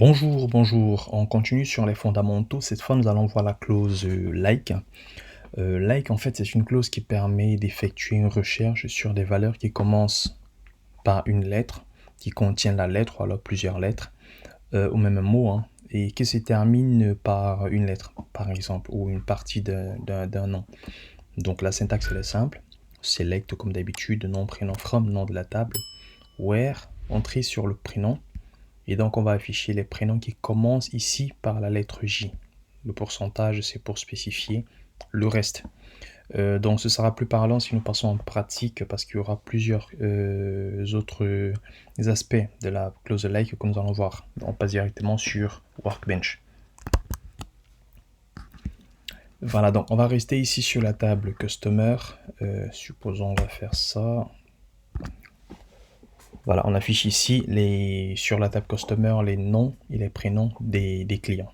Bonjour, on continue sur les fondamentaux. Cette fois, nous allons voir la clause like. Like, en fait, c'est une clause qui permet d'effectuer une recherche sur des valeurs qui commencent par une lettre, qui contient la lettre ou alors plusieurs lettres, ou même un mot, hein, et qui se termine par une lettre, par exemple, ou une partie d'un nom. Donc la syntaxe, elle est simple. Select, comme d'habitude, nom, prénom, from, nom de la table. Where, entrée sur le prénom. Et donc, on va afficher les prénoms qui commencent ici par la lettre J. Le pourcentage, c'est pour spécifier le reste. Donc, ce sera plus parlant si nous passons en pratique parce qu'il y aura plusieurs autres aspects de la clause like que nous allons voir. On passe directement sur Workbench. Voilà, donc on va rester ici sur la table Customer. Supposons on va faire ça. Voilà, on affiche ici sur la table Customer les noms et les prénoms des clients.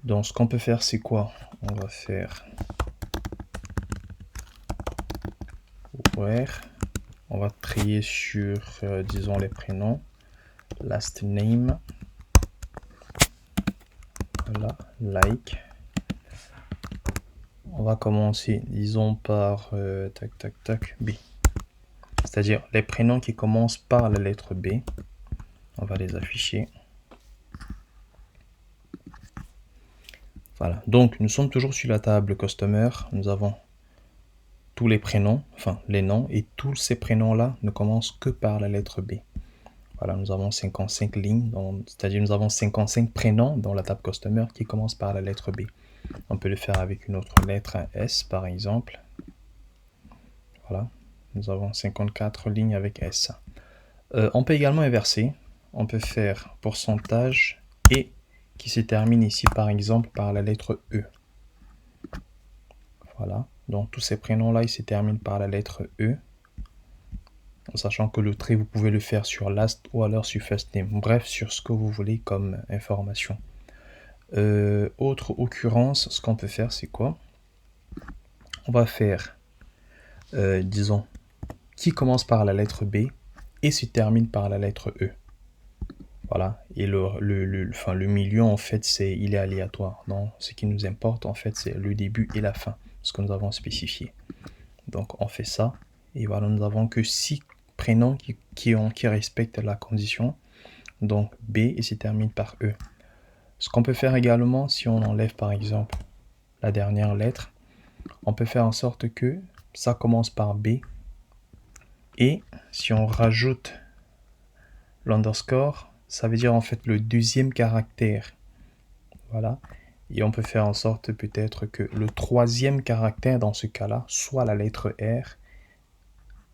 Donc ce qu'on peut faire, c'est quoi? On va faire where, on va trier sur, disons, les prénoms, last name, voilà, like. On va commencer, disons, par B. C'est-à-dire les prénoms qui commencent par la lettre B. On va les afficher. Voilà, donc nous sommes toujours sur la table Customer. Nous avons tous les prénoms, enfin les noms, et tous ces prénoms-là ne commencent que par la lettre B. Voilà, nous avons 55 lignes, c'est-à-dire nous avons 55 prénoms dans la table Customer qui commencent par la lettre B. On peut le faire avec une autre lettre, un S par exemple. Voilà, nous avons 54 lignes avec S. On peut également inverser. On peut faire pourcentage et qui se termine ici par exemple par la lettre E. Voilà, donc tous ces prénoms-là, ils se terminent par la lettre E. En sachant que le trait, vous pouvez le faire sur last ou alors sur first name. Bref, sur ce que vous voulez comme information. Autre occurrence, ce qu'on peut faire, c'est quoi? On va faire, disons, qui commence par la lettre B et se termine par la lettre E. Voilà, et le milieu, en fait, il est aléatoire. Donc, ce qui nous importe, en fait, c'est le début et la fin, ce que nous avons spécifié. Donc, on fait ça, et voilà, nous avons que 6 prénoms qui respectent la condition. Donc, B et se termine par E. Ce qu'on peut faire également, si on enlève par exemple la dernière lettre, on peut faire en sorte que ça commence par B. Et si on rajoute l'underscore, ça veut dire en fait le deuxième caractère. Voilà. Et on peut faire en sorte peut-être que le troisième caractère dans ce cas-là soit la lettre R.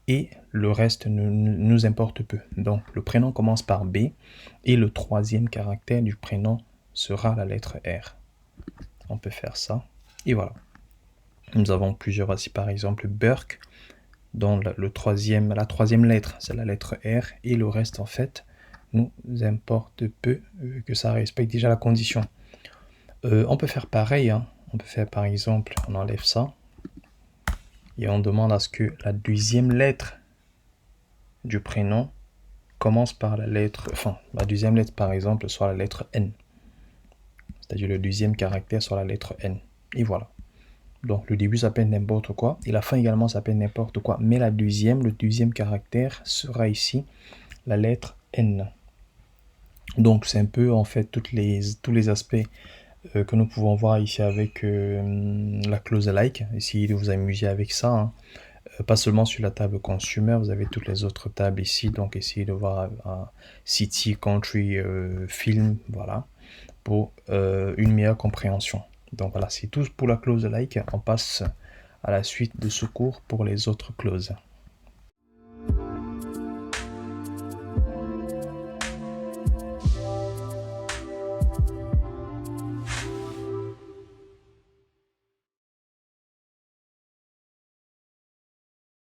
Et le reste nous importe peu. Donc le prénom commence par B et le troisième caractère du prénom sera la lettre R. On peut faire ça. Et voilà. Nous avons plusieurs ici, par exemple Burke, dont la troisième lettre, c'est la lettre R, et le reste, en fait, nous importe peu, que ça respecte déjà la condition. On peut faire pareil, hein. On peut faire, par exemple, on enlève ça, et on demande à ce que la deuxième lettre du prénom commence par la lettre, enfin, la deuxième lettre, par exemple, soit la lettre N. C'est-à-dire le deuxième caractère soit la lettre N. Et voilà. Donc le début s'appelle n'importe quoi et la fin également s'appelle n'importe quoi. Mais le deuxième caractère sera ici la lettre N. Donc c'est un peu en fait tous les aspects que nous pouvons voir ici avec la clause like. Essayez de vous amuser avec ça, hein. Pas seulement sur la table consumer, vous avez toutes les autres tables ici. Donc essayez de voir city, country, film, voilà, pour une meilleure compréhension. Donc voilà, c'est tout pour la clause like. On passe à la suite de ce cours pour les autres clauses.